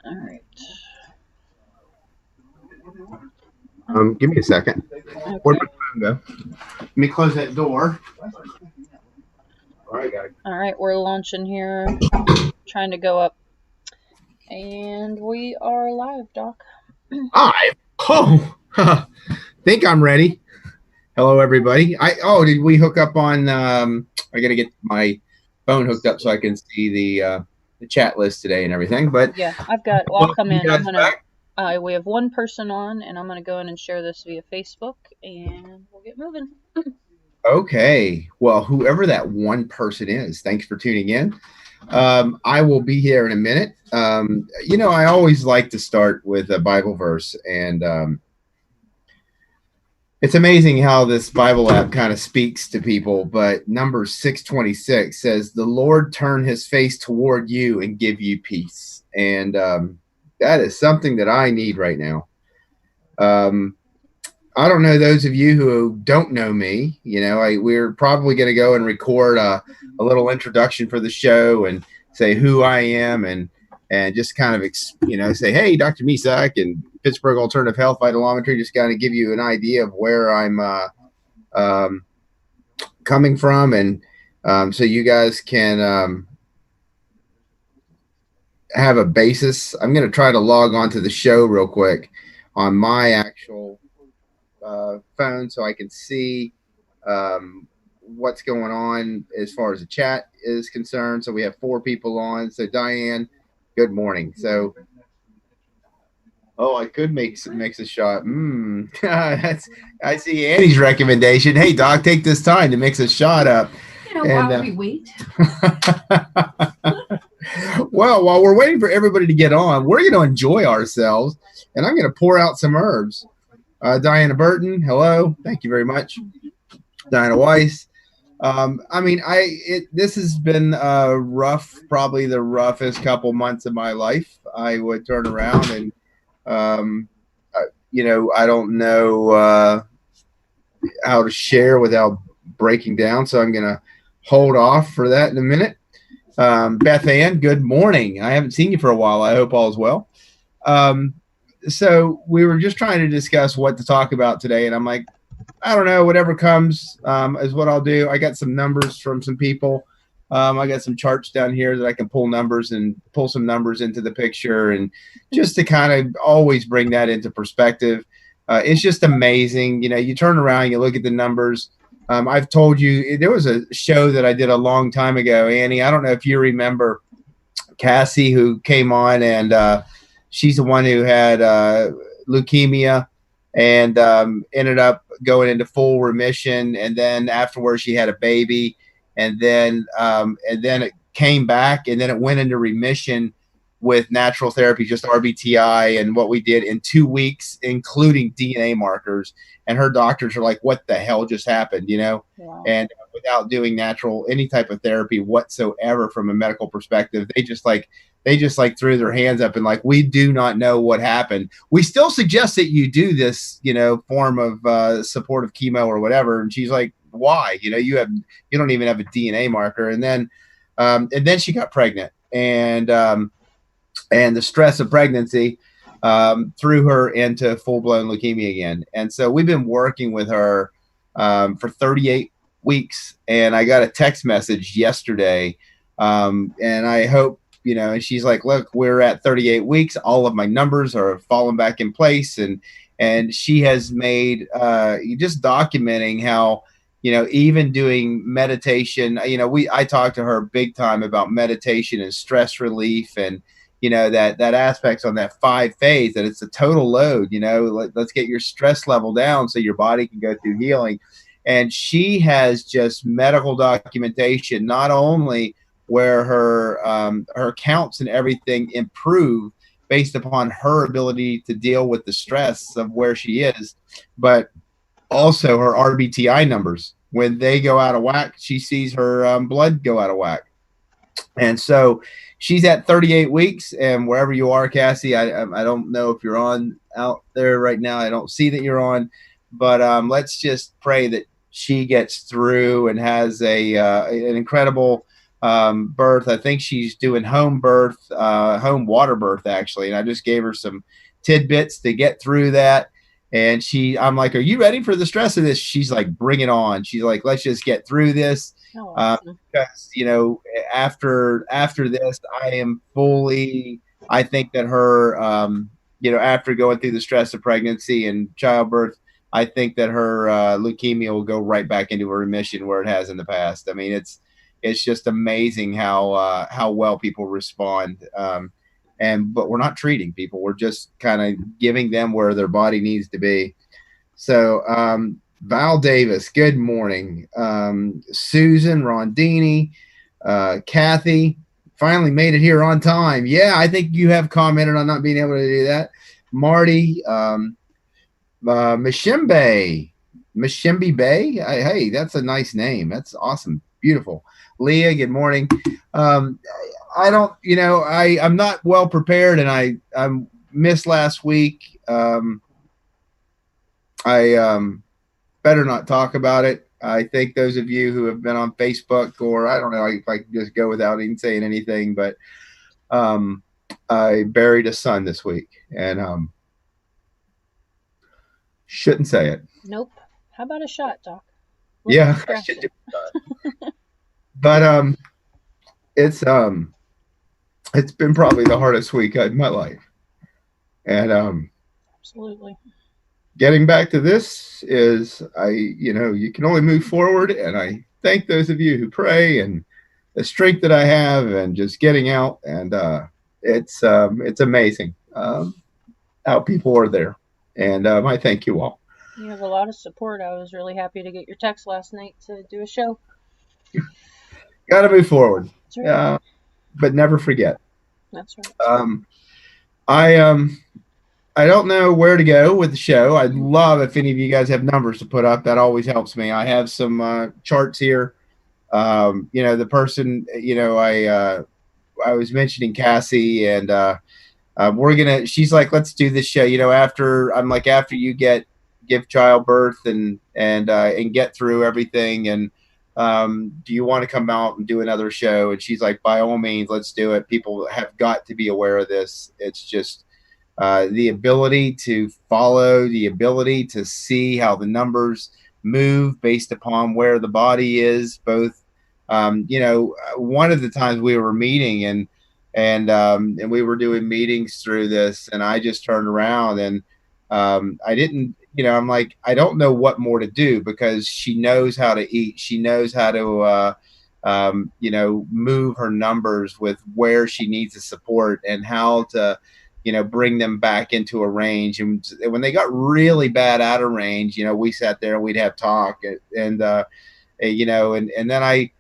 All right. Give me a second. Where'd Okay. my phone go? Let me close that door. All right, guys. All right. We're launching here. Trying to go up, and we are live, Doc. Hi. Oh, think I'm ready. Hello, everybody. Did we hook up on? I got to get my phone hooked up so I can see the chat list today and everything. But Yeah, I've got. Well, I'll welcome come you in. I'm guys gonna. back. We have one person on, and I'm gonna go in and share this via Facebook, and we'll get moving. Okay. Well, whoever that one person is, thanks for tuning in. I will be here in a minute. I always like to start with a Bible verse, and it's amazing how this Bible app kind of speaks to people. But Numbers 6:26 says, "The Lord turn His face toward you and give you peace," and that is something that I need right now. Um, I don't know those of you who don't know me. We're probably going to go and record a little introduction for the show and say who I am and just kind of say, hey, Dr. Misak and Pittsburgh Alternative Health Vitalometry, just kind of give you an idea of where I'm um, coming from, and so you guys can have a basis. I'm going to try to log on to the show real quick on my actual phone so I can see what's going on as far as the chat is concerned. So we have 4 people on. So Diane, good morning. So I could makes a shot. That's I see Annie's recommendation. Hey Doc, take this time to mix a shot up. And While we wait. Well, while we're waiting for everybody to get on, we're going to enjoy ourselves, and I'm going to pour out some herbs. Diana Burton, hello, thank you very much. Diana Weiss. This has been rough, probably the roughest couple months of my life. I would turn around and, I don't know how to share without breaking down, so I'm gonna hold off for that in a minute. Beth Ann, good morning. I haven't seen you for a while. I hope all is well. Um, so we were just trying to discuss what to talk about today, and I'm like, I don't know, whatever comes is what I'll do. I got some numbers from some people. I got some charts down here that I can pull numbers and pull some numbers into the picture, and just to kind of always bring that into perspective. It's just amazing. You turn around, you look at the numbers. I've told you there was a show that I did a long time ago, Annie. I don't know if you remember Cassie, who came on, and she's the one who had leukemia and ended up going into full remission. And then afterwards, she had a baby, and then it came back, and then it went into remission with natural therapy, just RBTI, and what we did in 2 weeks, including DNA markers. And her doctors are like, "What the hell just happened?" Wow. And without doing natural any type of therapy whatsoever from a medical perspective, they just threw their hands up and like, we do not know what happened. We still suggest that you do this, form of supportive chemo or whatever. And she's like, why? You don't even have a DNA marker. And then she got pregnant, and the stress of pregnancy threw her into full blown leukemia again. And so we've been working with her for 38 weeks, and I got a text message yesterday, and I hope and she's like, look, we're at 38 weeks. All of my numbers are falling back in place. And she has made just documenting how, even doing meditation, I talked to her big time about meditation and stress relief, and, that aspects on that 5 phase, that it's a total load, let's get your stress level down so your body can go through healing. And she has just medical documentation, not only where her counts and everything improve based upon her ability to deal with the stress of where she is, but also her RBTI numbers. When they go out of whack, she sees her blood go out of whack. And so she's at 38 weeks. And wherever you are, Cassie, I don't know if you're on out there right now. I don't see that you're on, but let's just pray that she gets through and has an incredible birth. I think she's doing home birth, home water birth actually. And I just gave her some tidbits to get through that. And I'm like, "Are you ready for the stress of this?" She's like, "Bring it on." She's like, "Let's just get through this." Oh, Uh, awesome. because after this, I am fully. I think that her, after going through the stress of pregnancy and childbirth, I think that her leukemia will go right back into a remission where it has in the past. I mean, it's just amazing how well people respond. But we're not treating people; we're just kind of giving them where their body needs to be. So, Val Davis, good morning. Susan Rondini, Kathy, finally made it here on time. Yeah, I think you have commented on not being able to do that. Marty, Mishimbe, Mishimbe Bay. Hey, that's a nice name. That's awesome. Beautiful. Leah, good morning. Um, I don't, I'm not well prepared, and I missed last week. I better not talk about it. I think those of you who have been on Facebook, or I don't know if I can just go without even saying anything, but I buried a son this week, and shouldn't say it. Nope. How about a shot, Doc? Yeah, I should do that. But it's been probably the hardest week of my life, and Absolutely. getting back to this is you can only move forward, and I thank those of you who pray and the strength that I have, and just getting out, and it's amazing how people are there, and I thank you all. You have a lot of support. I was really happy to get your text last night to do a show. Got to move forward, That's right. but never forget. That's right. I I don't know where to go with the show. I'd love if any of you guys have numbers to put up. That always helps me. I have some charts here. The person, I was mentioning Cassie, and she's like, let's do this show. After you give childbirth and get through everything, and do you want to come out and do another show? And she's like, by all means, let's do it. People have got to be aware of this. It's just the ability to follow, the ability to see how the numbers move based upon where the body is. Both, one of the times we were meeting, and we were doing meetings through this, and I just turned around, and I didn't. I'm like, I don't know what more to do, because she knows how to eat. She knows how to, move her numbers with where she needs the support, and how to, bring them back into a range. And when they got really bad out of range, we sat there and we'd have talk, and then I,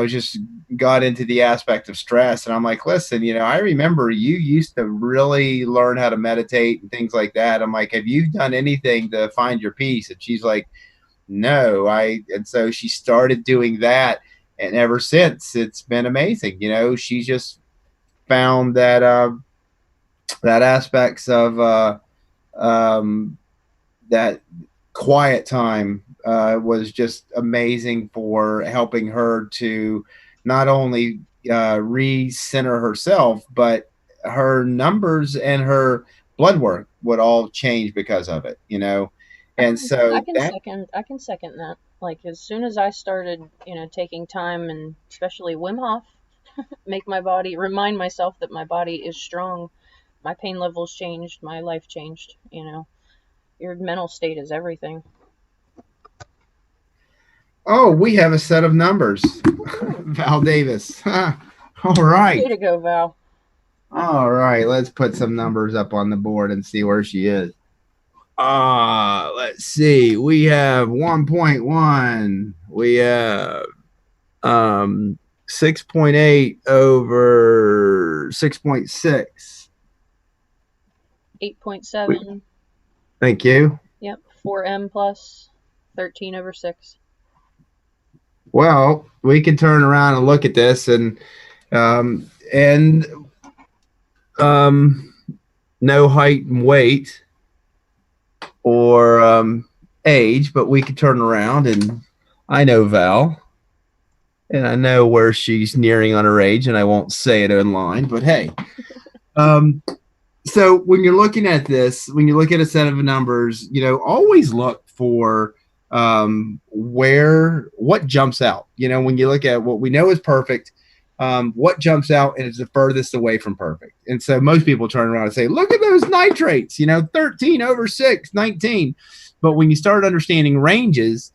just got into the aspect of stress. And I'm like, listen, I remember you used to really learn how to meditate and things like that. I'm like, have you done anything to find your peace? And she's like, no. And so she started doing that. And ever since, it's been amazing. She just found that aspects of that quiet time was just amazing for helping her to not only recenter herself, but her numbers and her blood work would all change because of it, And so I can second that. Like, as soon as I started, taking time, and especially Wim Hof, remind myself that my body is strong, my pain levels changed, my life changed. Your mental state is everything. Oh, we have a set of numbers. Val Davis. All right. Way to go, Val. All right. Let's put some numbers up on the board and see where she is. Let's see. We have 1.1. We have 6.8 over 6.6. 8.7. Thank you. Yep. 4M plus 13 over 6. Well, we can turn around and look at this, and no height and weight or age, but we could turn around, and I know Val. And I know where she's nearing on her age, and I won't say it online, but hey. Um, so when you're looking at this, when you look at a set of numbers, always look for what jumps out. When you look at what we know is perfect, what jumps out and is the furthest away from perfect. And so most people turn around and say, look at those nitrates, 13 over 6, 19. But when you start understanding ranges,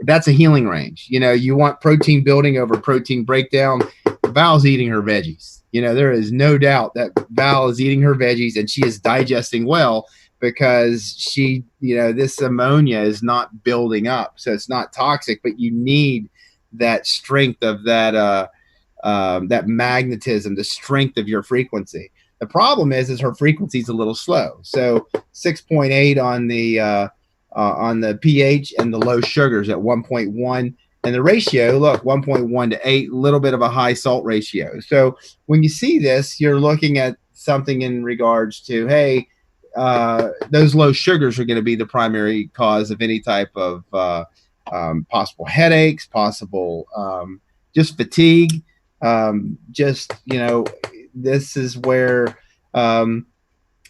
that's a healing range. You want protein building over protein breakdown. Val's eating her veggies. There is no doubt that Val is eating her veggies and she is digesting well because this ammonia is not building up. So it's not toxic, but you need that strength of that magnetism, the strength of your frequency. The problem is her frequency is a little slow. So 6.8 on the pH and the low sugars at 1.1. And the ratio, look, 1.1 to 8, a little bit of a high salt ratio. So when you see this, you're looking at something in regards to, hey, those low sugars are going to be the primary cause of any type of possible headaches, possible just fatigue. This is where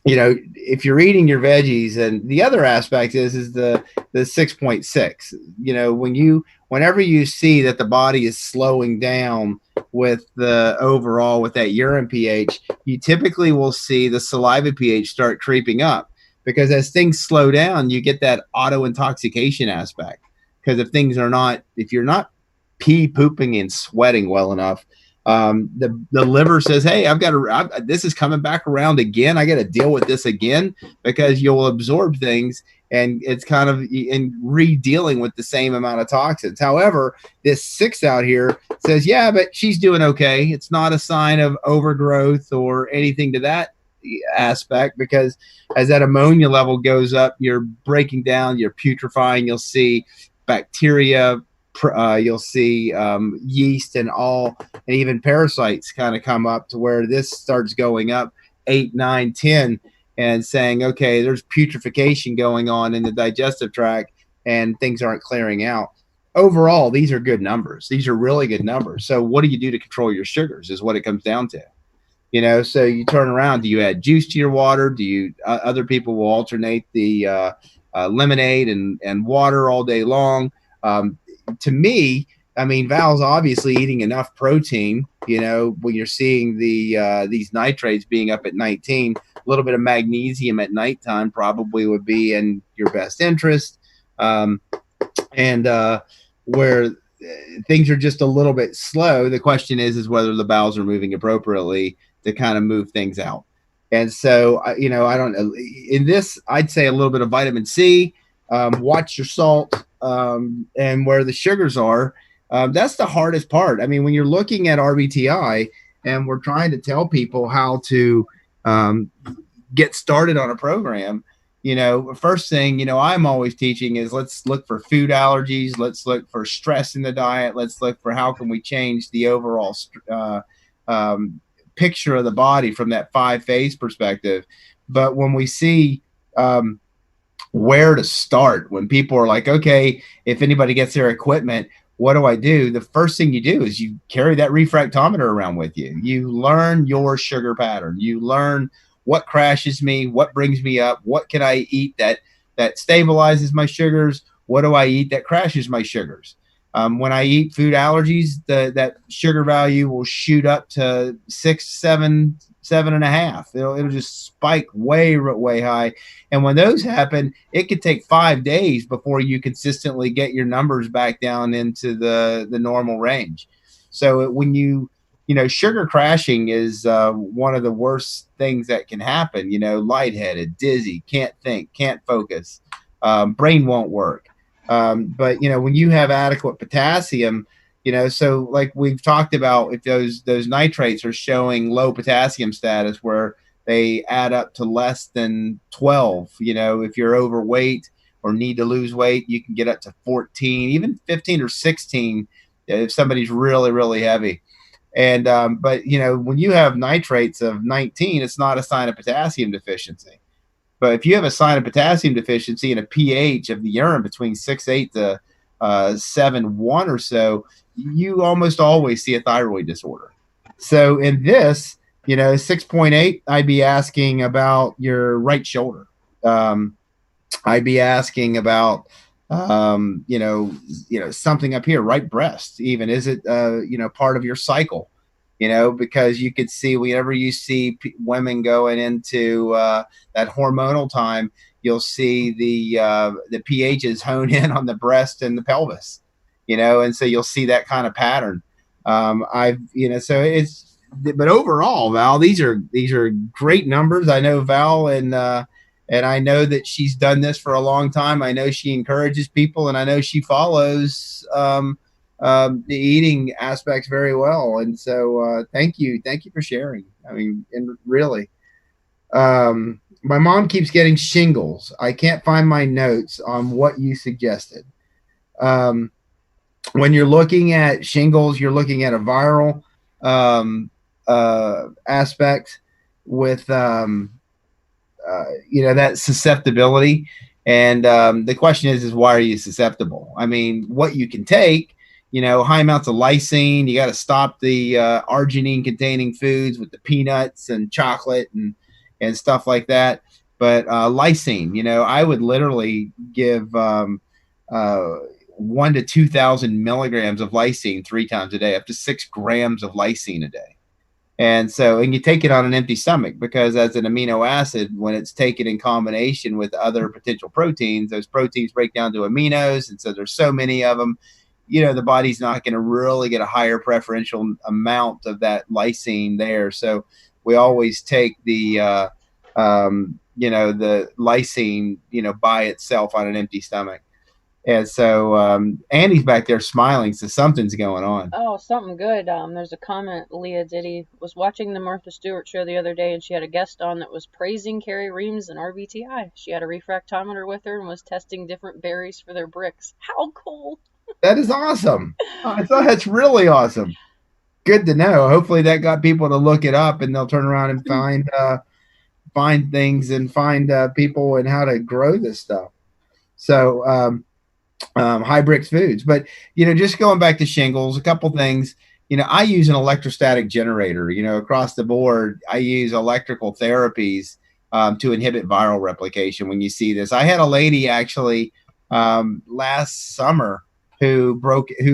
if you're eating your veggies, and the other aspect is the 6.6. Whenever you see that the body is slowing down with with that urine pH, you typically will see the saliva pH start creeping up, because as things slow down, you get that auto intoxication aspect. Because if you're not pee pooping and sweating well enough, the liver says, hey, this is coming back around again. I got to deal with this again, because you'll absorb things and it's kind of in re-dealing with the same amount of toxins. However, this 6 out here says, yeah, but she's doing okay. It's not a sign of overgrowth or anything to that aspect, because as that ammonia level goes up, you're breaking down, you're putrefying, you'll see bacteria, you'll see yeast and even parasites kind of come up, to where this starts going up 8, 9, 10, and saying, okay, there's putrefaction going on in the digestive tract and things aren't clearing out. Overall, these are good numbers. These are really good numbers. So what do you do to control your sugars is what it comes down to. So you turn around, do you add juice to your water? Do you other people will alternate the lemonade and water all day long. To me, I mean, Val's obviously eating enough protein. When you're seeing these nitrates being up at 19, a little bit of magnesium at nighttime probably would be in your best interest. And where things are just a little bit slow, the question is whether the bowels are moving appropriately to kind of move things out. And so, I don't know. In this, I'd say a little bit of vitamin C. Watch your salt, and where the sugars are. That's the hardest part. I mean, when you're looking at RBTI and we're trying to tell people how to get started on a program, first thing, I'm always teaching is let's look for food allergies. Let's look for stress in the diet. Let's look for how can we change the overall picture of the body from that 5-phase perspective. But when we see where to start, when people are like, okay, if anybody gets their equipment, what do I do? The first thing you do is you carry that refractometer around with you. You learn your sugar pattern. You learn what crashes me, what brings me up, what can I eat that stabilizes my sugars, what do I eat that crashes my sugars. When I eat food allergies, that sugar value will shoot up to 6, 7, 7.5. It'll just spike way high. And when those happen, it could take 5 days before you consistently get your numbers back down into the normal range. So when sugar crashing is one of the worst things that can happen. Lightheaded, dizzy, can't think, can't focus, brain won't work. But when you have adequate potassium, so like we've talked about, if those nitrates are showing low potassium status where they add up to less than 12, if you're overweight or need to lose weight, you can get up to 14, even 15 or 16 if somebody's really heavy. And but when you have nitrates of 19, it's not a sign of potassium deficiency. But if you have a sign of potassium deficiency and a pH of the urine between 6.8 to 7.1 or so, you almost always see a thyroid disorder. So in this, 6.8, I'd be asking about your right shoulder. Um, I'd be asking about, something up here, right breast. Even is it, part of your cycle? Because you could see whenever you see women going into that hormonal time, you'll see the pHs hone in on the breast and the pelvis, and so you'll see that kind of pattern. So it's, but overall, Val, these are great numbers. I know Val and I know that she's done this for a long time. I know she encourages people, and I know she follows the eating aspects very well. And so, thank you for sharing. I mean, and really, my mom keeps getting shingles. I can't find my notes on what you suggested. Um, when you're looking at shingles, you're looking at a viral aspect with that susceptibility. And the question is why are you susceptible? I mean, what you can take, high amounts of lysine. You got to stop the arginine containing foods with the peanuts and chocolate and stuff like that. But lysine, I would literally give uh, 1 to 2,000 milligrams of lysine 3 times a day, up to 6 grams of lysine a day. And you take it on an empty stomach, because as an amino acid, when it's taken in combination with other potential proteins, those proteins break down to aminos. And so there's so many of them, the body's not going to really get a higher preferential amount of that lysine there. So we always take the lysine, by itself on an empty stomach. And so Andy's back there smiling, so something's going on. Oh, something good. There's a comment Leah Diddy was watching the Martha Stewart show the other day, and she had a guest on that was praising Carrie Reams and RBTI. She had a refractometer with her and was testing different berries for their bricks. How cool! That is awesome. I thought that's really awesome. Good to know. Hopefully that got people to look it up, and they'll turn around and find things and find people and how to grow this stuff. So high bricks foods. But just going back to shingles, a couple things. I use an electrostatic generator. Across the board, I use electrical therapies to inhibit viral replication. When you see this, I had a lady actually last summer who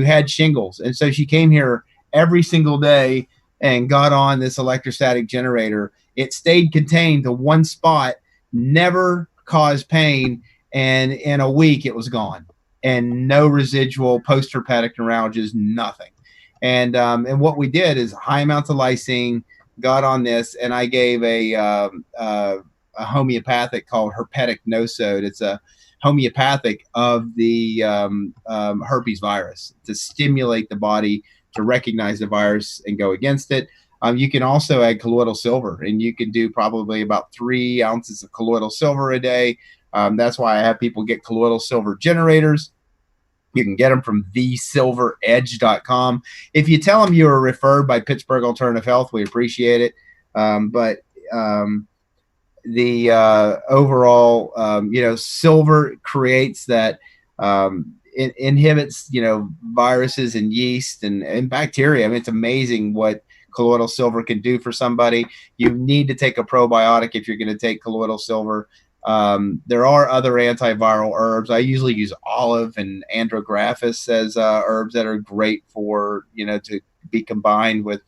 had shingles, and so she came here every single day and got on this electrostatic generator. It stayed contained to one spot, never caused pain, and in a week it was gone, and no residual post-herpetic neuralgias, nothing. And what we did is high amounts of lysine, got on this, and I gave a homeopathic called herpetic nosode. It's a homeopathic of the herpes virus to stimulate the body to recognize the virus and go against it. You can also add colloidal silver, and you can do probably about 3 ounces of colloidal silver a day. That's why I have people get colloidal silver generators. You can get them from thesilveredge.com. If you tell them you were referred by Pittsburgh Alternative Health, we appreciate it. But the overall, silver creates that, inhibits, viruses and yeast and bacteria. I mean, it's amazing what colloidal silver can do for somebody. You need to take a probiotic if you're going to take colloidal silver. There are other antiviral herbs. I usually use olive and andrographis as herbs that are great for, to be combined with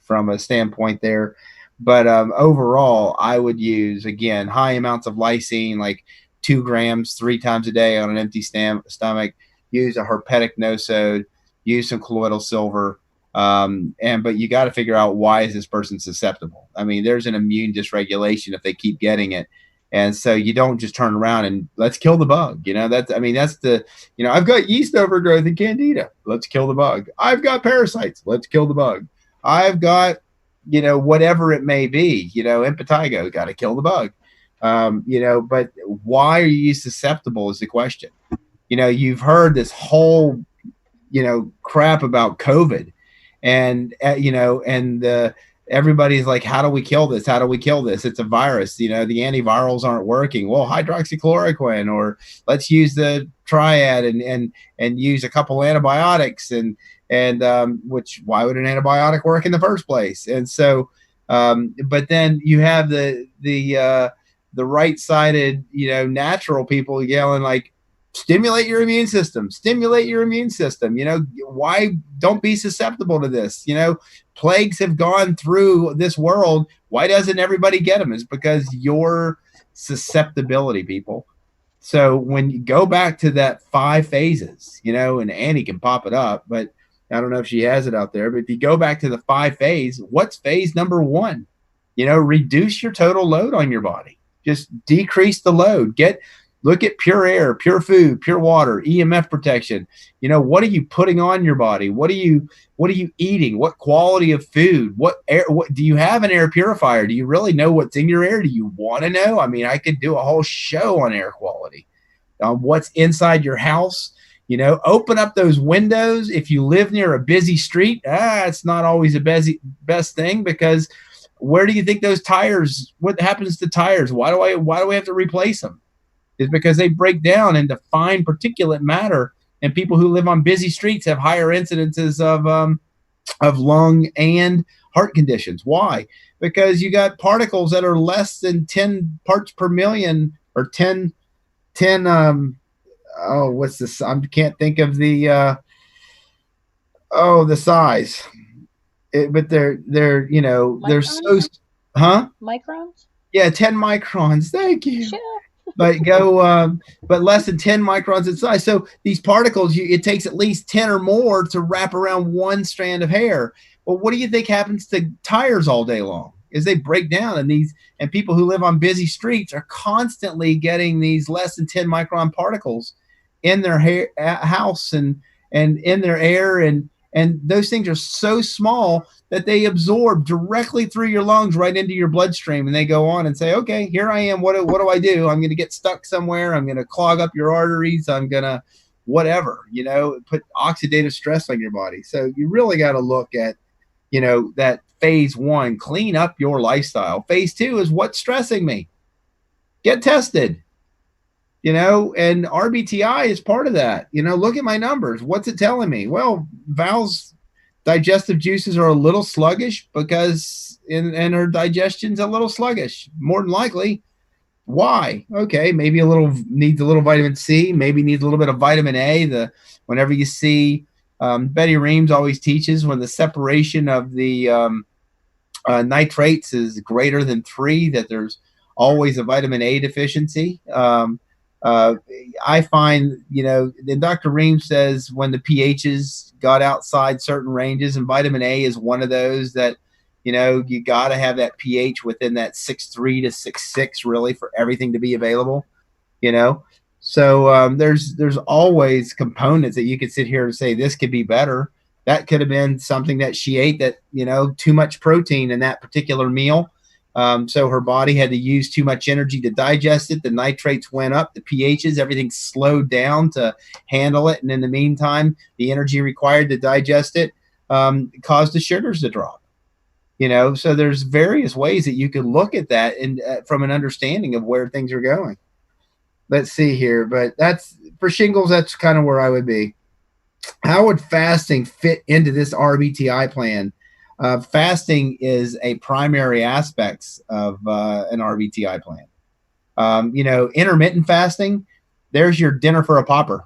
from a standpoint there. But overall, I would use, again, high amounts of lysine, like 2 grams 3 times a day on an empty stomach. Use a herpetic nosode. Use some colloidal silver. But you got to figure out, why is this person susceptible? I mean, there's an immune dysregulation if they keep getting it. And so you don't just turn around and let's kill the bug. That's the, I've got yeast overgrowth and candida. Let's kill the bug. I've got parasites. Let's kill the bug. I've got, whatever it may be, impetigo, got to kill the bug. But why are you susceptible is the question. You've heard this whole, crap about COVID, and and the everybody's like, how do we kill this? How do we kill this? It's a virus. You know, the antivirals aren't working. Well, hydroxychloroquine, or let's use the triad and use a couple antibiotics, and which, why would an antibiotic work in the first place? And so, but then you have the right sided, you know, natural people yelling like, stimulate your immune system, stimulate your immune system. You know, why don't be susceptible to this? You know, plagues have gone through this world. Why doesn't everybody get them? It's because your susceptibility, people. So when you go back to that 5 phases, you know, and Annie can pop it up, but I don't know if she has it out there. But if you go back to the 5 phase, what's phase number one? You know, reduce your total load on your body. Just decrease the load. Look at pure air, pure food, pure water, EMF protection. You know, what are you putting on your body? What are you eating? What quality of food? What air? What do you have an air purifier? Do you really know what's in your air? Do you want to know? I mean, I could do a whole show on air quality. What's inside your house? You know, open up those windows. If you live near a busy street, it's not always the best thing, because where do you think those tires? What happens to tires? Why do we have to replace them? Is because they break down into fine particulate matter, and people who live on busy streets have higher incidences of lung and heart conditions. Why? Because you got particles that are less than 10 parts per million, or 10 what's this? I can't think of the the size. But they're you know, they're so, huh? Microns? Yeah, 10 microns. Thank you. Sure. But but less than 10 microns in size. So these particles, it takes at least 10 or more to wrap around one strand of hair. Well, what do you think happens to tires all day long? Is they break down, and people who live on busy streets are constantly getting these less than 10 micron particles in their house and in their air, and those things are so small that they absorb directly through your lungs right into your bloodstream, and they go on and say, okay, here I am. What do I do? I'm going to get stuck somewhere. I'm going to clog up your arteries. I'm going to whatever, you know, put oxidative stress on your body. So you really got to look at, you know, that phase one, clean up your lifestyle. Phase two is, what's stressing me? Get tested, you know, and RBTI is part of that. You know, look at my numbers. What's it telling me? Well, Val's digestive juices are a little sluggish because and her digestion's a little sluggish, more than likely. Why? Okay, maybe needs a little vitamin C, maybe needs a little bit of vitamin A. Whenever you see, Betty Reams always teaches, when the separation of the nitrates is greater than 3, that there's always a vitamin A deficiency. I find, you know, Dr. Reams says when the pHs got outside certain ranges, and vitamin A is one of those, that, you know, you got to have that pH within that 6.3 to 6.6 really for everything to be available, you know. So there's always components that you could sit here and say, this could be better. That could have been something that she ate, that, you know, too much protein in that particular meal. So her body had to use too much energy to digest it. The nitrates went up, the pHs, everything slowed down to handle it. And in the meantime, the energy required to digest it caused the sugars to drop. You know, so there's various ways that you can look at that, and from an understanding of where things are going. Let's see here, but that's for shingles. That's kind of where I would be. How would fasting fit into this RBTI plan? Fasting is a primary aspect of an RBTI plan. You know, intermittent fasting, there's your dinner for a pauper.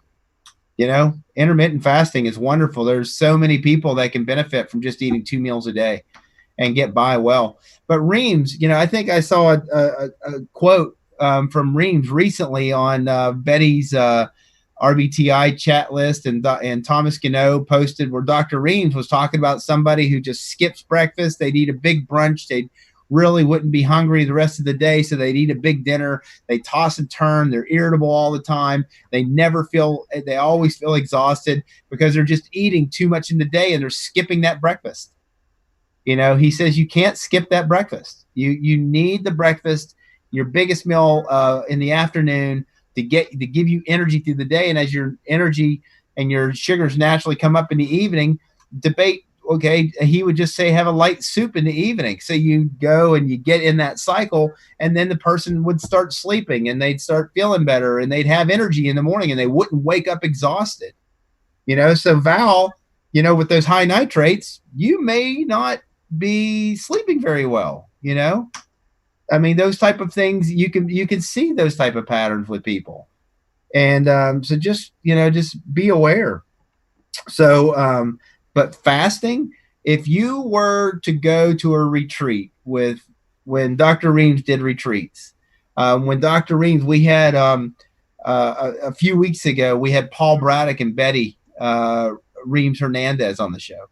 You know, intermittent fasting is wonderful. There's so many people that can benefit from just eating 2 meals a day and get by well. But Reams, you know, I think I saw a quote from Reams recently on Betty's RBTI chat list, and Thomas Gano posted where Dr. Reams was talking about somebody who just skips breakfast. They'd eat a big brunch. They really wouldn't be hungry the rest of the day, so they'd eat a big dinner. They toss and turn. They're irritable all the time. They always feel exhausted because they're just eating too much in the day, and they're skipping that breakfast. You know, he says you can't skip that breakfast. You need the breakfast, your biggest meal in the afternoon, to give you energy through the day. And as your energy and your sugars naturally come up in the evening, debate okay, he would just say have a light soup in the evening. So you go and you get in that cycle, and then the person would start sleeping and they'd start feeling better and they'd have energy in the morning and they wouldn't wake up exhausted. So Val, with those high nitrates, you may not be sleeping very well. I mean, those type of things, you can see those type of patterns with people. And so just be aware. So but fasting, if you were to go to a retreat with when Dr. Reams did retreats, when Dr. Reams, we had a few weeks ago, we had Paul Braddock and Betty Reams Hernandez on the show.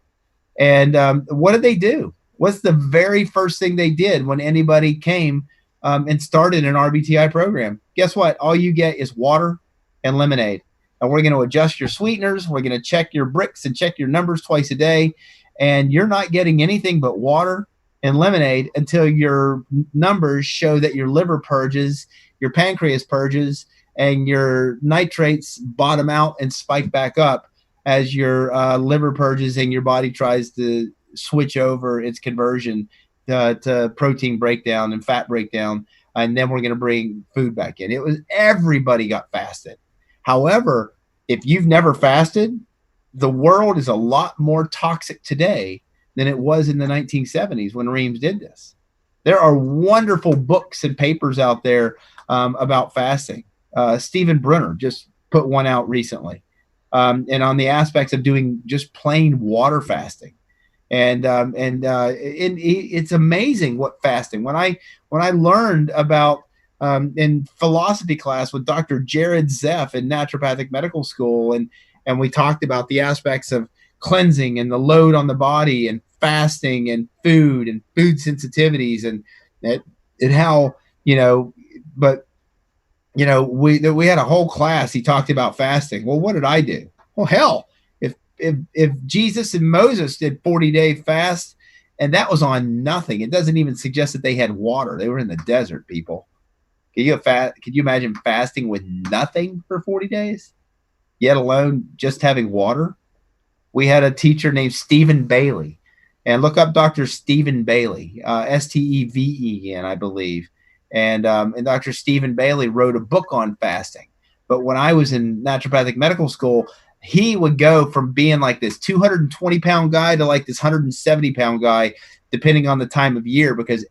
And what did they do? What's the very first thing they did when anybody came and started an RBTI program? Guess what? All you get is water and lemonade. And we're going to adjust your sweeteners. We're going to check your bricks and check your numbers twice a day. And you're not getting anything but water and lemonade until your numbers show that your liver purges, your pancreas purges, and your nitrates bottom out and spike back up as your liver purges and your body tries to switch over its conversion to protein breakdown and fat breakdown. And then we're going to bring food back in. Everybody got fasted. However, if you've never fasted, the world is a lot more toxic today than it was in the 1970s when Reams did this. There are wonderful books and papers out there about fasting. Stephen Brunner just put one out recently, and on the aspects of doing just plain water fasting. And it's amazing what fasting. When I learned about in philosophy class with Dr. Jared Zeff in naturopathic medical school, and we talked about the aspects of cleansing and the load on the body and fasting and food sensitivities and how but we had a whole class. He talked about fasting. Well, what did I do? Well, hell, if Jesus and Moses did 40-day fast, and that was on nothing, it doesn't even suggest that they had water. They were in the desert, people. Could you imagine fasting with nothing for 40 days, yet alone just having water? We had a teacher named Stephen Bailey, and look up Dr. Stephen Bailey, Steveen, I believe. And Dr. Stephen Bailey wrote a book on fasting. But when I was in naturopathic medical school, he would go from being like this 220-pound guy to like this 170-pound guy, depending on the time of year, because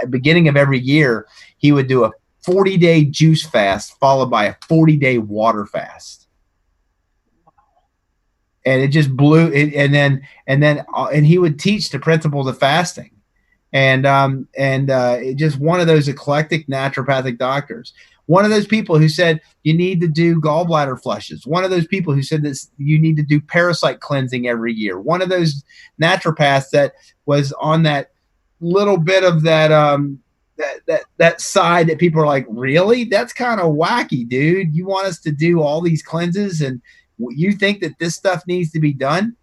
beginning of every year, he would do a 40-day juice fast followed by a 40-day water fast. And it just blew it. And he would teach the principles of fasting. And just one of those eclectic naturopathic doctors. One of those people who said you need to do gallbladder flushes. One of those people who said that you need to do parasite cleansing every year. One of those naturopaths that was on that little bit of that that side that people are like, really? That's kind of wacky, dude. You want us to do all these cleanses and you think that this stuff needs to be done?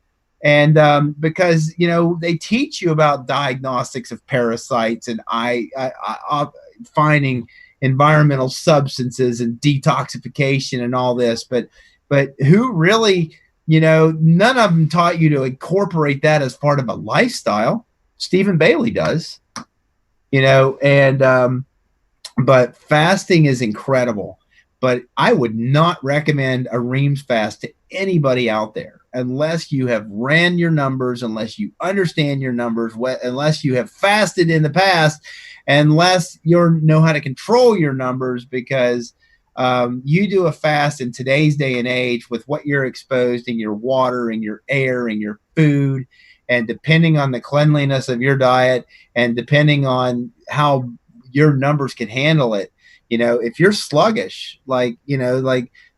And because they teach you about diagnostics of parasites and finding environmental substances and detoxification and all this, but who really, none of them taught you to incorporate that as part of a lifestyle. Stephen Bailey does, but fasting is incredible. But I would not recommend a Reams fast to anybody out there unless you have ran your numbers, unless you understand your numbers, unless you have fasted in the past, unless you know how to control your numbers, because you do a fast in today's day and age with what you're exposed in your water and your air and your food, and depending on the cleanliness of your diet and depending on how your numbers can handle it, if you're sluggish, look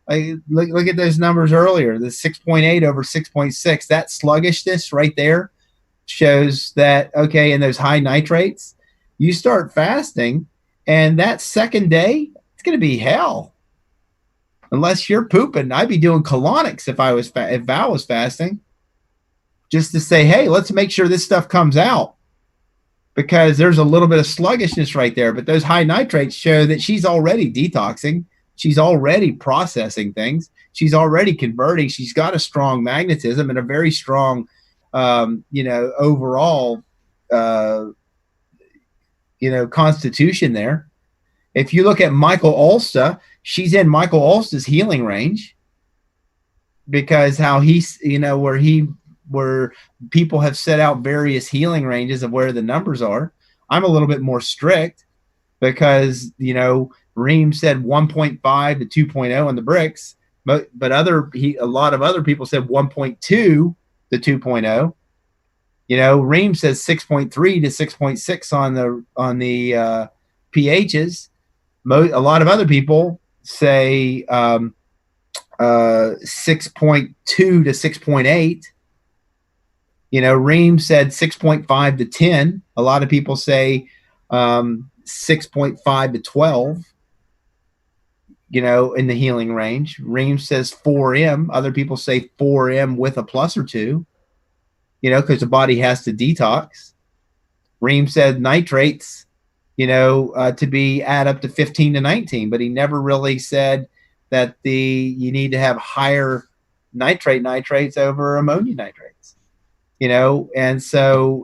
at those numbers earlier, the 6.8 over 6.6, that sluggishness right there shows that, okay, in those high nitrates, you start fasting and that second day, it's going to be hell. Unless you're pooping. I'd be doing colonics if Val was fasting, just to say, hey, let's make sure this stuff comes out, because there's a little bit of sluggishness right there. But those high nitrates show that she's already detoxing. She's already processing things. She's already converting. She's got a strong magnetism and a very strong overall, uh, constitution there. If you look at Michael Ulsta, she's in Michael Ulsta's healing range because how he's, where people have set out various healing ranges of where the numbers are. I'm a little bit more strict because, Reem said 1.5 to 2.0 on the bricks, but a lot of other people said 1.2 to 2.0. Reem says 6.3 to 6.6 on the pHs. A lot of other people say 6.2 to 6.8. Reem said 6.5 to 10. A lot of people say 6.5 to 12. In the healing range. Reem says 4M. Other people say 4M with a plus or two. Because the body has to detox. Reem said nitrates, to be add up to 15 to 19, but he never really said that you need to have higher nitrates over ammonia nitrates, and so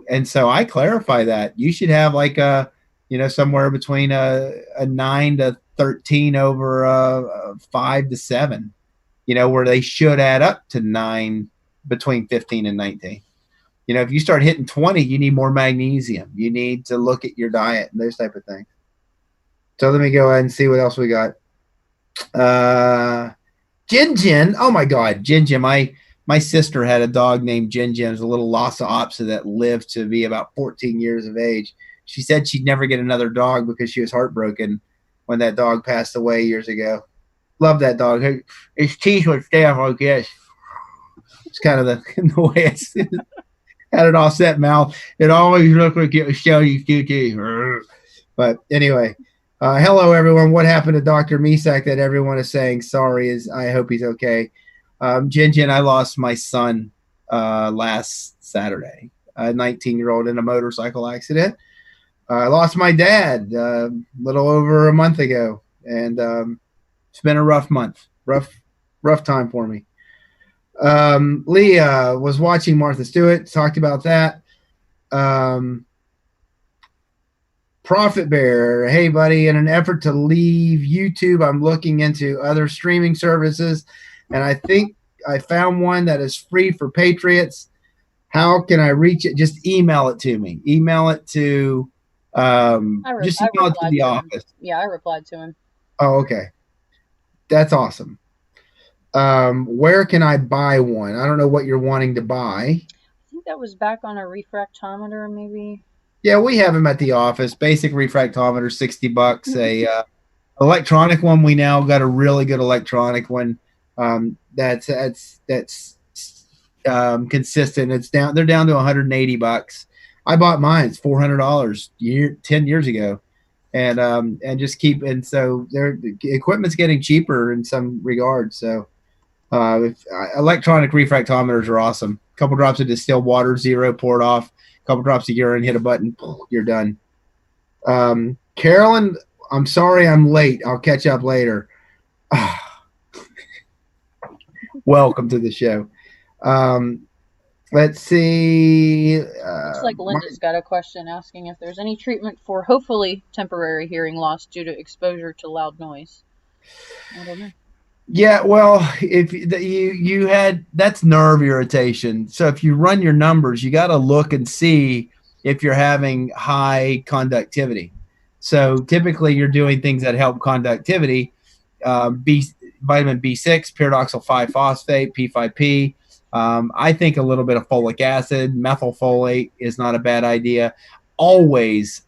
I clarify that you should have like somewhere between a 9 to 13 over a 5 to 7, where they should add up to 9 between 15 and 19. If you start hitting 20, you need more magnesium. You need to look at your diet and those type of things. So let me go ahead and see what else we got. Jin. Oh my God, Jin. My sister had a dog named Jin. It was a little Lhasa Apso that lived to be about 14 years of age. She said she'd never get another dog because she was heartbroken when that dog passed away years ago. Love that dog. His teeth would stay off like this. It's kind of the way it's had an offset mouth. It always looked like it was showing teeth. But anyway, hello everyone. What happened to Dr. Misak that everyone is saying sorry? I hope he's okay. Jin, I lost my son last Saturday, a 19-year-old in a motorcycle accident. I lost my dad a little over a month ago, and it's been a rough month, rough time for me. Leah was watching Martha Stewart, talked about that. Profit Bear, hey buddy, in an effort to leave YouTube, I'm looking into other streaming services, and I think I found one that is free for patriots. How can I reach it? Just email it to me. Email it to just email it to the office. Yeah, I replied to him. Oh, okay. That's awesome. Where can I buy one? I don't know what you're wanting to buy. I think that was back on a refractometer, maybe. Yeah, we have them at the office. Basic refractometer, $60. A electronic one. We now got a really good electronic one. That's consistent. It's down. They're down to $180. I bought mine. It's $400 10 years ago, and just keep. And so the equipment's getting cheaper in some regards. So. Electronic refractometers are awesome. A couple drops of distilled water, 0, pour it off. A couple drops of urine, hit a button, you're done. Carolyn, I'm sorry I'm late. I'll catch up later. Welcome to the show. Let's see. Looks like Linda's got a question asking if there's any treatment for hopefully temporary hearing loss due to exposure to loud noise. I don't know. Yeah, well, if you had, that's nerve irritation. So if you run your numbers, you got to look and see if you're having high conductivity. So typically you're doing things that help conductivity, vitamin B6, pyridoxal 5-phosphate, P5P. I think a little bit of folic acid, methylfolate is not a bad idea. Always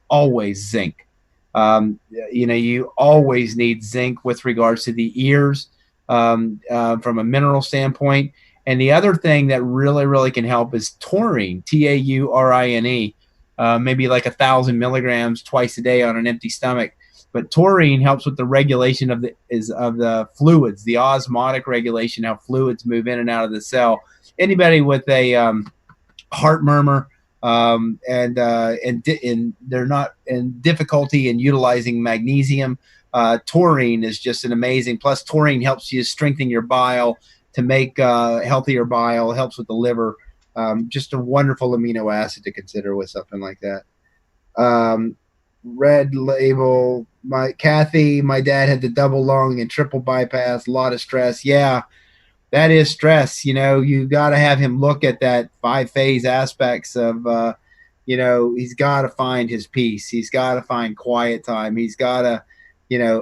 zinc. You always need zinc with regards to the ears. From a mineral standpoint. And the other thing that really can help is taurine, Taurine, maybe like 1,000 milligrams twice a day on an empty stomach. But taurine helps with the regulation of the fluids, the osmotic regulation, how fluids move in and out of the cell. Anybody with a heart murmur and they're not in difficulty in utilizing magnesium, taurine is just an amazing. Plus, taurine helps you strengthen your bile to make healthier bile. Helps with the liver. Just a wonderful amino acid to consider with something like that. Um, Red label. My Kathy, my dad had the double lung and triple bypass. A lot of stress. Yeah, that is stress. You got to have him look at that 5 phase aspects of. He's got to find his peace. He's got to find quiet time. He's got to,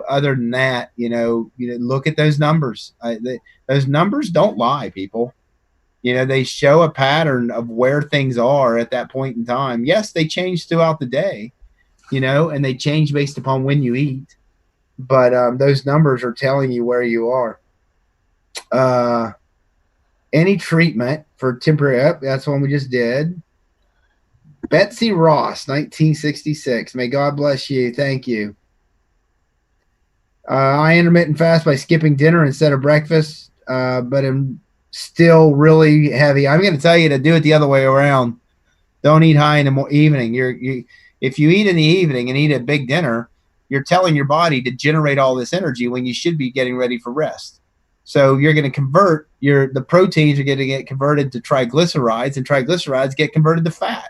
other than that, look at those numbers. Those numbers don't lie, people. They show a pattern of where things are at that point in time. Yes, they change throughout the day, and they change based upon when you eat. But those numbers are telling you where you are. Uh, any treatment for temporary, that's one we just did. Betsy Ross, 1966. May God bless you. Thank you. I intermittent fast by skipping dinner instead of breakfast, but I'm still really heavy. I'm going to tell you to do it the other way around. Don't eat high in the evening. If you eat in the evening and eat a big dinner, you're telling your body to generate all this energy when you should be getting ready for rest. So you're going to convert the proteins are going to get converted to triglycerides, and triglycerides get converted to fat.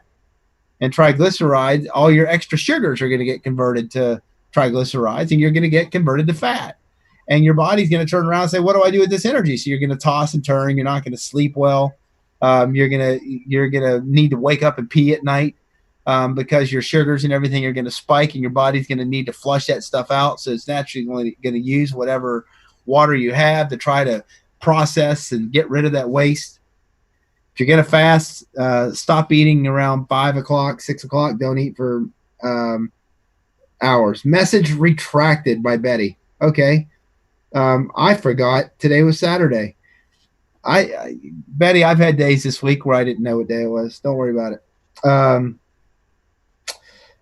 And triglycerides, all your extra sugars are going to get converted to triglycerides, and you're going to get converted to fat. And your body's going to turn around and say, what do I do with this energy? So you're going to toss and turn. You're not going to sleep well. You're gonna need to wake up and pee at night because your sugars and everything are going to spike, and your body's going to need to flush that stuff out. So it's naturally going to use whatever water you have to try to process and get rid of that waste. If you're going to fast, stop eating around 5 o'clock, 6 o'clock. Don't eat for hours. Message retracted by Betty. Okay. I forgot today was Saturday. Betty, I've had days this week where I didn't know what day it was. Don't worry about it.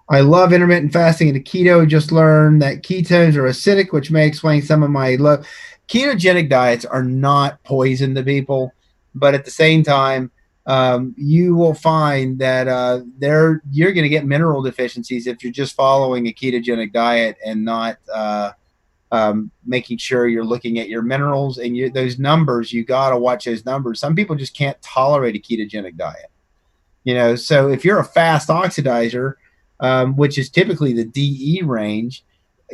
I love intermittent fasting and the keto. Just learned that ketones are acidic, which may explain some of my love. Ketogenic diets are not poison to people, but at the same time, you will find that you're going to get mineral deficiencies if you're just following a ketogenic diet and not making sure you're looking at your minerals and those numbers. You got to watch those numbers. Some people just can't tolerate a ketogenic diet. So if you're a fast oxidizer, which is typically the DE range,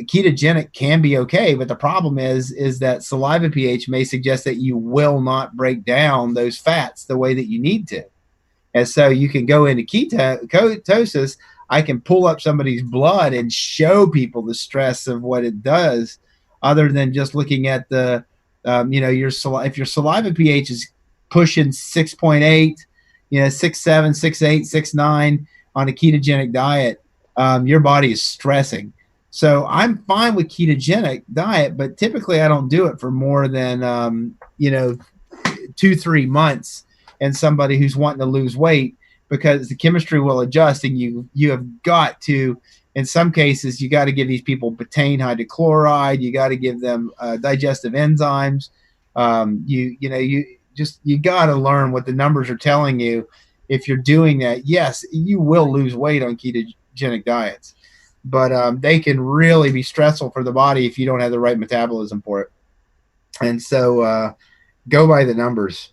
ketogenic can be okay, but the problem is that saliva pH may suggest that you will not break down those fats the way that you need to. And so you can go into ketosis. I can pull up somebody's blood and show people the stress of what it does, other than just looking at the, if your saliva pH is pushing 6.8, 6.7, 6.8, 6.9 on a ketogenic diet, your body is stressing. So I'm fine with ketogenic diet, but typically I don't do it for more than 2-3 months in somebody who's wanting to lose weight, because the chemistry will adjust, and you have got to, in some cases, you got to give these people betaine hydrochloride. You got to give them digestive enzymes. You got to learn what the numbers are telling you. If you're doing that, yes, you will lose weight on ketogenic diets, but they can really be stressful for the body if you don't have the right metabolism for it. And so go by the numbers.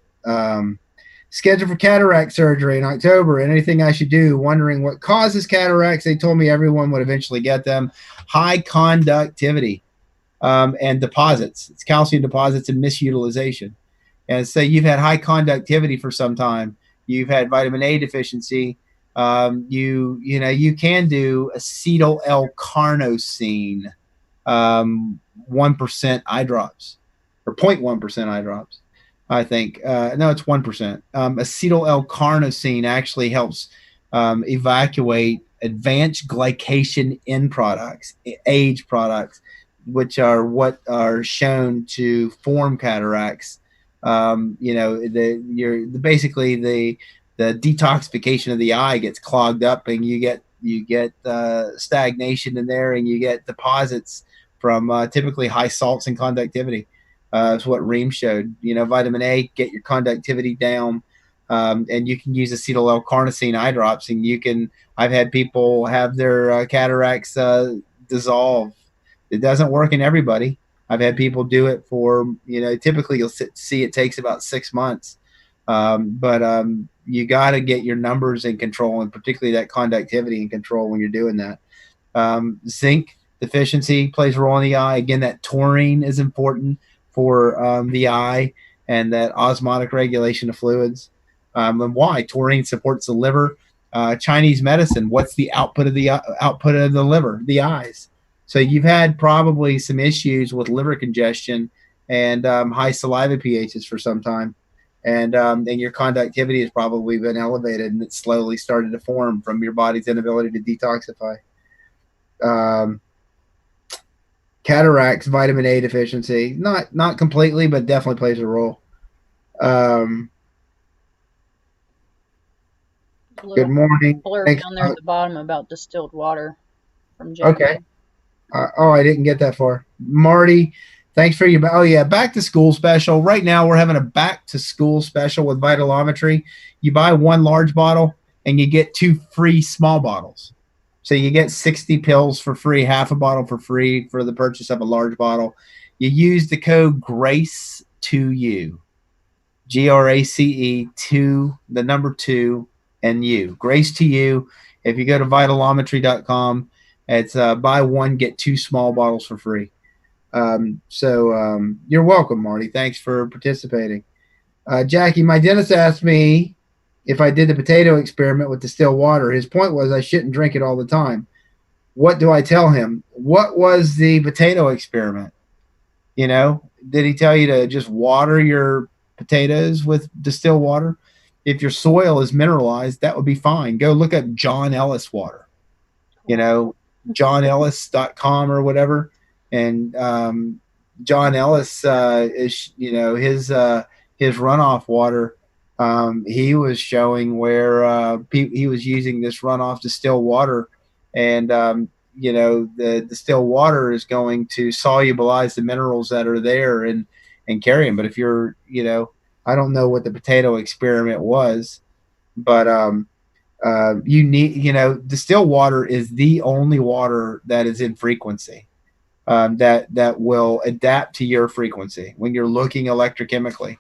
Scheduled for cataract surgery in October. Anything I should do? Wondering what causes cataracts. They told me everyone would eventually get them. High conductivity and deposits. It's calcium deposits and misutilization. And so you've had high conductivity for some time. You've had vitamin A deficiency. You can do acetyl L-carnosine, 1% eye drops, or 0.1% eye drops. I think no, it's 1%. Acetyl L-carnosine actually helps evacuate advanced glycation end products, age products, which are what are shown to form cataracts. Basically the detoxification of the eye gets clogged up, and you get stagnation in there, and you get deposits from typically high salts and conductivity. It's what Ream showed. Vitamin A, get your conductivity down, and you can use acetyl L-carnosine eye drops, and I've had people have their cataracts dissolve. It doesn't work in everybody. I've had people do it for, typically you'll see it takes about 6 months. But you got to get your numbers in control, and particularly that conductivity in control when you're doing that. Zinc deficiency plays a role in the eye. Again, that taurine is important for the eye and that osmotic regulation of fluids. And why? Taurine supports the liver. Chinese medicine, what's the output of the liver? The eyes. So you've had probably some issues with liver congestion and high saliva pHs for some time. And your conductivity has probably been elevated, and it's slowly started to form from your body's inability to detoxify. um, Cataracts, vitamin A deficiency, not completely, but definitely plays a role. Um, A Good little morning. blurb Thanks. down there at the bottom about distilled water from Okay. Jackie. Oh, I didn't get that far. Marty, thanks for your. Oh yeah, back to school special. Right now we're having a back to school special with Vitalometry. You buy one large bottle and you get two free small bottles. So you get 60 pills for free, half a bottle for free for the purchase of a large bottle. You use the code GRACE to you, GRACE to the number two and you. Grace to you. If you go to vitalometry.com, it's buy one, get two small bottles for free. So you're welcome, Marty. Thanks for participating. Jackie, my dentist asked me if I did the potato experiment with distilled water. His point was I shouldn't drink it all the time. What do I tell him? What was the potato experiment? Did he tell you to just water your potatoes with distilled water? If your soil is mineralized, that would be fine. Go look up John Ellis water, johnellis.com or whatever. And John Ellis is, his runoff water. He was showing where he was using this runoff distilled water, and the distilled water is going to solubilize the minerals that are there and carry them. But if you're, I don't know what the potato experiment was, but you need, distilled water is the only water that is in frequency, that will adapt to your frequency when you're looking electrochemically.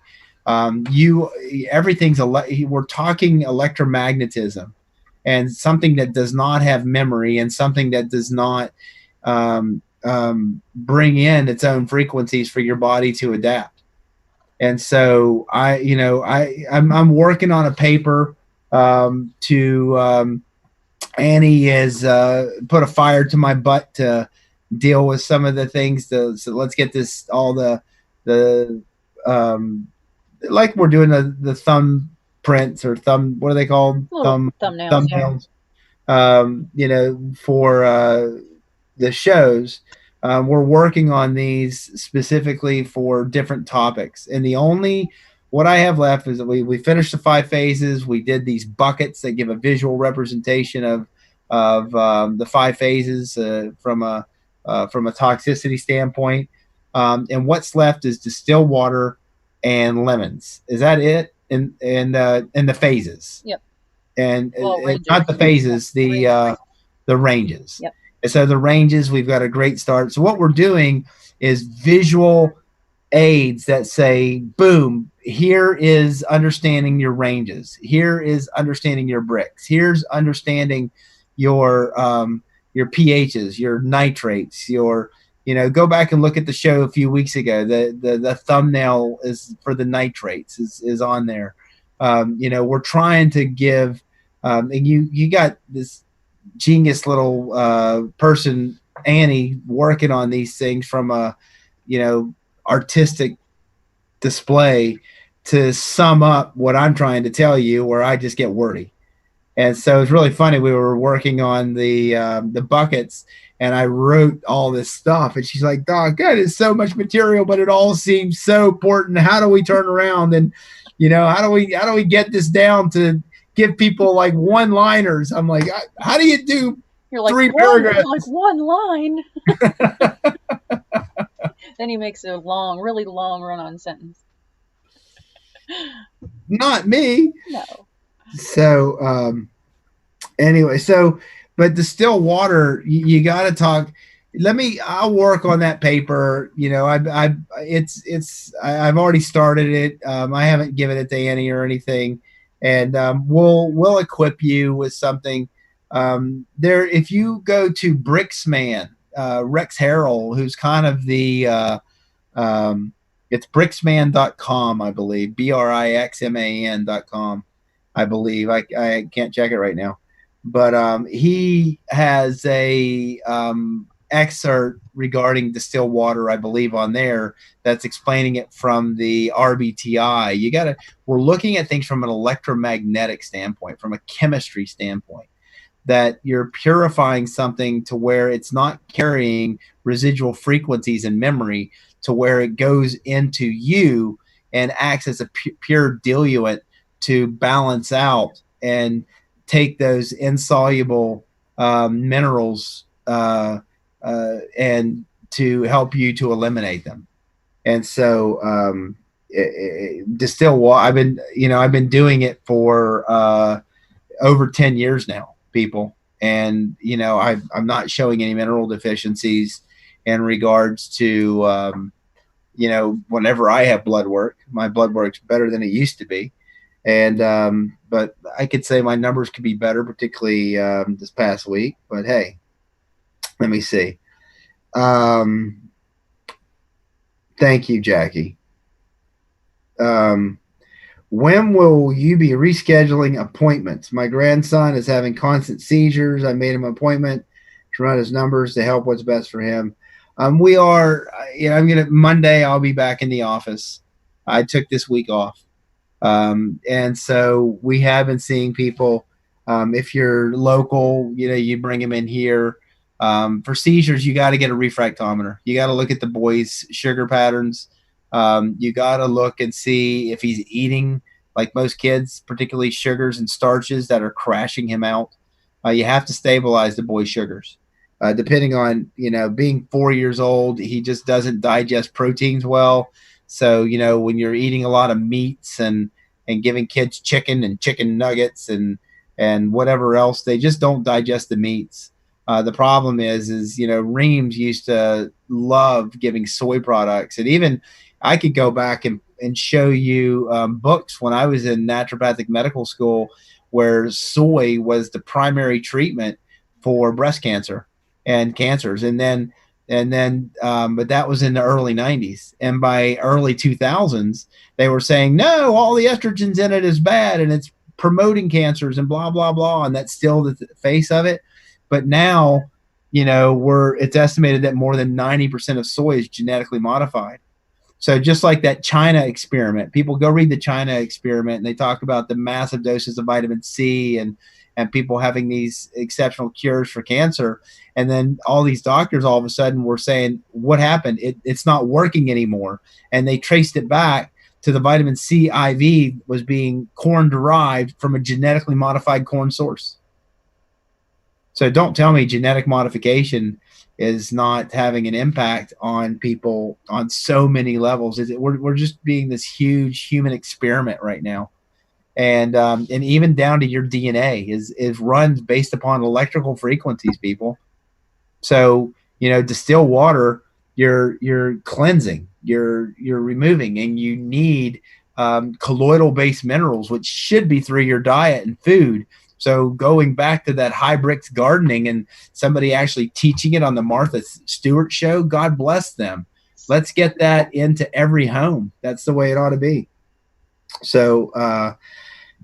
We're talking electromagnetism, and something that does not have memory and something that does not bring in its own frequencies for your body to adapt. And so I'm working on a paper to Annie has put a fire to my butt to deal with some of the things. So let's get this all the like we're doing the thumb prints or thumb. What are they called? Thumbnails. For the shows. We're working on these specifically for different topics. And what I have left is that we finished the 5 phases. We did these buckets that give a visual representation of the 5 phases from a toxicity standpoint. And what's left is distilled water and lemons. Is that it? And the phases. Yep. And not the phases, the ranges. Yep. And so the ranges, we've got a great start. So what we're doing is visual aids that say, boom, here is understanding your ranges. Here is understanding your bricks. Here's understanding your pHs, your nitrates, go back and look at the show a few weeks ago. The thumbnail is for the nitrates is on there. We're trying to give, and you got this genius little person, Annie, working on these things from a, artistic display to sum up what I'm trying to tell you, where I just get wordy. And so it's really funny. We were working on the buckets, and I wrote all this stuff, and she's like, "Doc, that is so much material, but it all seems so important. How do we turn around and, how do we get this down to give people like one-liners?" I'm like, "How do you do?" You're like 3 paragraphs. Like one line. Then he makes a really long run-on sentence. Not me. No. So anyway, but distilled water, you got to talk. I'll work on that paper. I've already started it. I haven't given it to Annie or anything. and we'll equip you with something. There, if you go to Brixman, Rex Harrell, who's kind of the um, it's brixman.com, I believe, brixman.com, I believe. I can't check it right now, but he has a excerpt regarding distilled water, I believe, on there that's explaining it from the RBTI. We're looking at things from an electromagnetic standpoint, from a chemistry standpoint, that you're purifying something to where it's not carrying residual frequencies in memory, to where it goes into you and acts as a pure diluent to balance out and take those insoluble minerals and to help you to eliminate them. And so distill water, I've been doing it for over 10 years now, people. And, I'm not showing any mineral deficiencies in regards to, whenever I have blood work, my blood work's better than it used to be. And, but I could say my numbers could be better, particularly this past week. But hey, let me see. Thank you, Jackie. Um, When will you be rescheduling appointments? My grandson is having constant seizures. I made him an appointment to run his numbers to help what's best for him. We are, Monday, I'll be back in the office. I took this week off. And so we have been seeing people. If you're local, you bring them in here. For seizures, you got to get a refractometer. You got to look at the boy's sugar patterns. You got to look and see if he's eating like most kids, particularly sugars and starches that are crashing him out. You have to stabilize the boy's sugars. Depending on, being 4 years old, he just doesn't digest proteins well. So, when you're eating a lot of meats and giving kids chicken and chicken nuggets and whatever else, they just don't digest the meats. The problem is Reams used to love giving soy products, and even I could go back and show you books when I was in naturopathic medical school where soy was the primary treatment for breast cancer and cancers, but that was in the early 90s, and by early 2000s they were saying no, all the estrogens in it is bad and it's promoting cancers and blah blah blah, and that's still the face of it. But now, it's estimated that more than 90% of soy is genetically modified. So just like that China experiment, people go read the China experiment and they talk about the massive doses of vitamin C and people having these exceptional cures for cancer. And then all these doctors all of a sudden were saying, what happened? It's not working anymore. And they traced it back to the vitamin C IV was being corn derived from a genetically modified corn source. So don't tell me genetic modification is not having an impact on people on so many levels. We're just being this huge human experiment right now, and even down to your DNA is run based upon electrical frequencies, people. So distill water, you're cleansing, you're removing, and you need colloidal based minerals, which should be through your diet and food. So going back to that high bricks gardening and somebody actually teaching it on the Martha Stewart show, God bless them. Let's get that into every home. That's the way it ought to be. So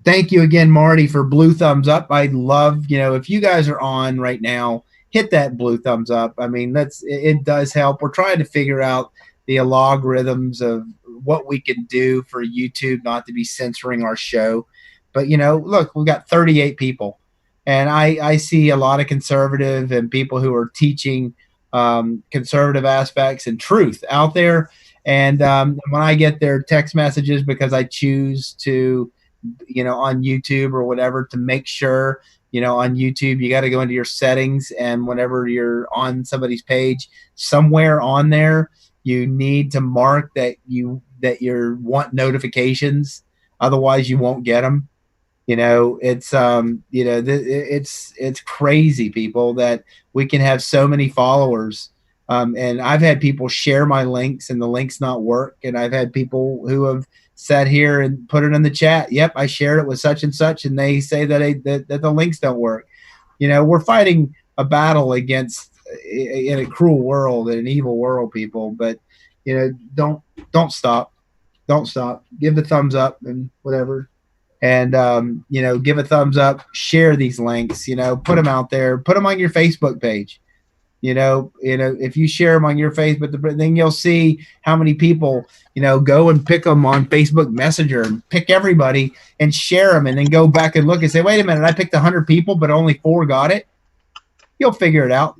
thank you again, Marty, for blue thumbs up. I'd love, if you guys are on right now, hit that blue thumbs up. I mean, it does help. We're trying to figure out the algorithms of what we can do for YouTube not to be censoring our show. But, look, we've got 38 people, and I see a lot of conservative and people who are teaching conservative aspects and truth out there. And when I get their text messages, because I choose to, on YouTube or whatever, to make sure, on YouTube, you got to go into your settings. And whenever you're on somebody's page, somewhere on there, you need to mark that you want notifications. Otherwise, you won't get them. It's crazy, people, that we can have so many followers. And I've had people share my links and the links not work. And I've had people who have sat here and put it in the chat. Yep, I shared it with such and such, and they say that the links don't work. We're fighting a battle against in a cruel world, in an evil world, people. But don't stop, don't stop. Give the thumbs up and whatever, and give a thumbs up. Share these links. Put them out there. Put them on your Facebook page. If you share them on your Facebook, then you'll see how many people, go and pick them on Facebook Messenger and pick everybody and share them, and then go back and look and say, wait a minute, I picked 100 people, but only 4 got it. You'll figure it out.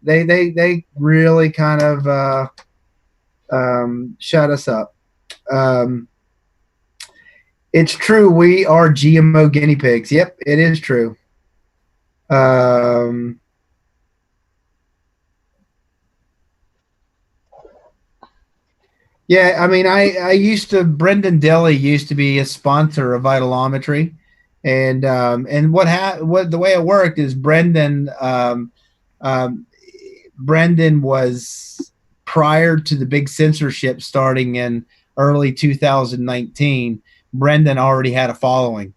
They really kind of shut us up. It's true. We are GMO guinea pigs. Yep, it is true. Yeah, I mean, I used to, Brendan Dilley used to be a sponsor of Vitalometry, and what the way it worked is Brendan was, prior to the big censorship starting in early 2019, Brendan already had a following,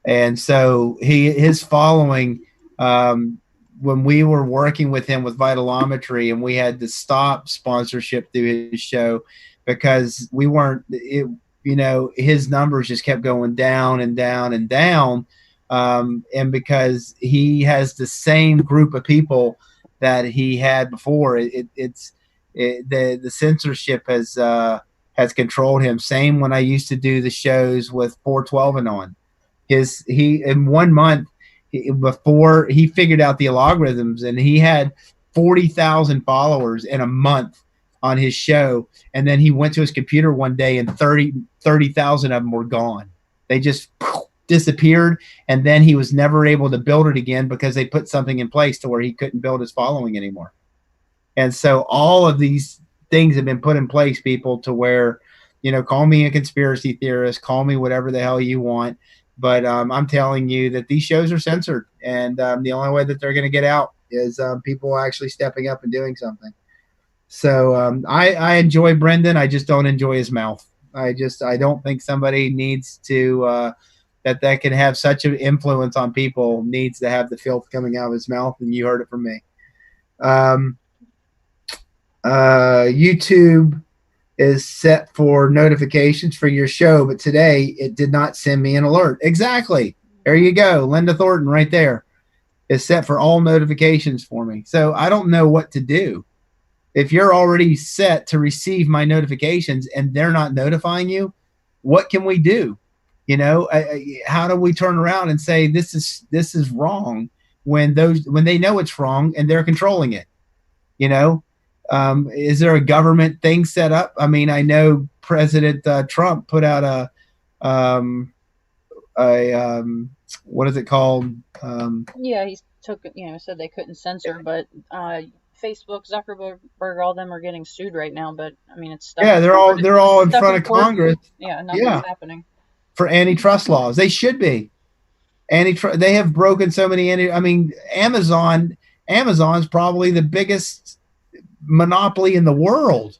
and so his following, when we were working with him with Vitalometry, and we had to stop sponsorship through his show because we weren't, his numbers just kept going down and down and down. And because he has the same group of people that he had before, the censorship has controlled him. Same when I used to do the shows with 412 and on. He in 1 month, before he figured out the algorithms, and he had 40,000 followers in a month on his show, and then he went to his computer one day and 30,000 of them were gone. They just disappeared, and then he was never able to build it again because they put something in place to where he couldn't build his following anymore. And so all of these things have been put in place, people, to where, call me a conspiracy theorist, call me whatever the hell you want, but I'm telling you that these shows are censored, and the only way that they're going to get out is people actually stepping up and doing something. So I enjoy Brendan. I just don't enjoy his mouth. I don't think somebody needs to that can have such an influence on people needs to have the filth coming out of his mouth. And you heard it from me. YouTube is set for notifications for your show, but today it did not send me an alert. Exactly. There you go. Linda Thornton right there is set for all notifications for me. So I don't know what to do. If you're already set to receive my notifications and they're not notifying you, what can we do? How do we turn around and say this is wrong when they know it's wrong and they're controlling it? Is there a government thing set up? I mean, I know President Trump put out what is it called? Yeah, he said they couldn't censor, but Facebook, Zuckerberg, all them are getting sued right now. But I mean, it's stuff. Yeah, they're all in front of Congress. Yeah, nothing's happening for antitrust laws. They should be. They have broken so many. I mean, Amazon's probably the biggest monopoly in the world.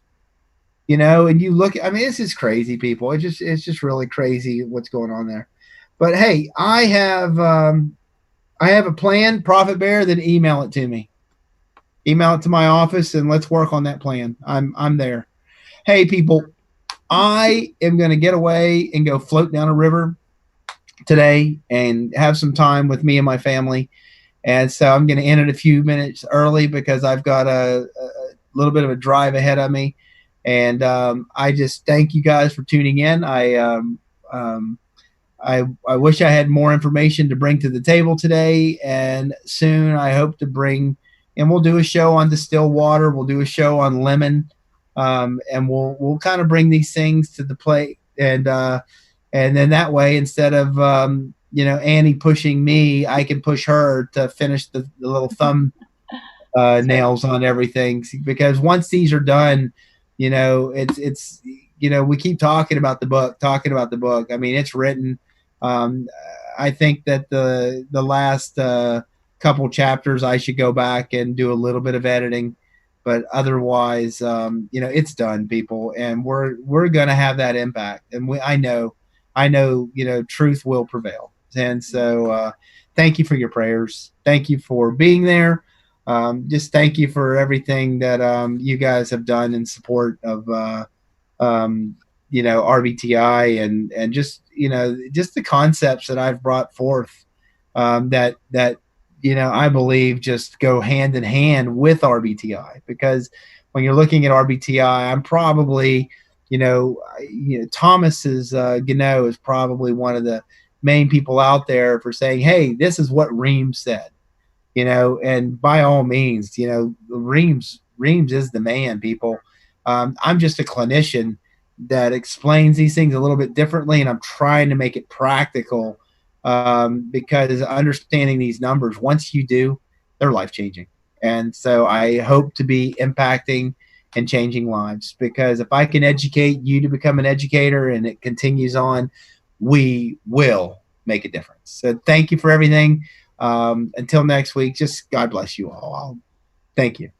And you look. I mean, this is crazy, people. It's just really crazy what's going on there. But hey, I have a plan, Prophet Bear. Then email it to me. Email it to my office, and let's work on that plan. I'm there. Hey, people, I am going to get away and go float down a river today and have some time with me and my family. And so I'm going to end it a few minutes early because I've got a little bit of a drive ahead of me. And I just thank you guys for tuning in. I wish I had more information to bring to the table today, and soon I hope to bring. And we'll do a show on distilled water. We'll do a show on lemon, and we'll kind of bring these things to the plate. And then that way, instead of Annie pushing me, I can push her to finish the little thumb nails on everything. Because once these are done, it's we keep talking about the book. I mean, it's written. I think that the last couple chapters I should go back and do a little bit of editing, but otherwise, it's done, people, and we're going to have that impact. And I know, truth will prevail. And so, thank you for your prayers. Thank you for being there. Just thank you for everything that you guys have done in support of um, RBTI, and just the concepts that I've brought forth, that I believe just go hand in hand with RBTI, because when you're looking at RBTI, I'm probably, Thomas is Gano is probably one of the main people out there for saying, hey, this is what Reams said, and by all means, Reams is the man, people. I'm just a clinician that explains these things a little bit differently, and I'm trying to make it practical, because understanding these numbers, once you do, they're life changing. And so I hope to be impacting and changing lives, because if I can educate you to become an educator and it continues on, we will make a difference. So thank you for everything. Until next week, just God bless you all. Thank you.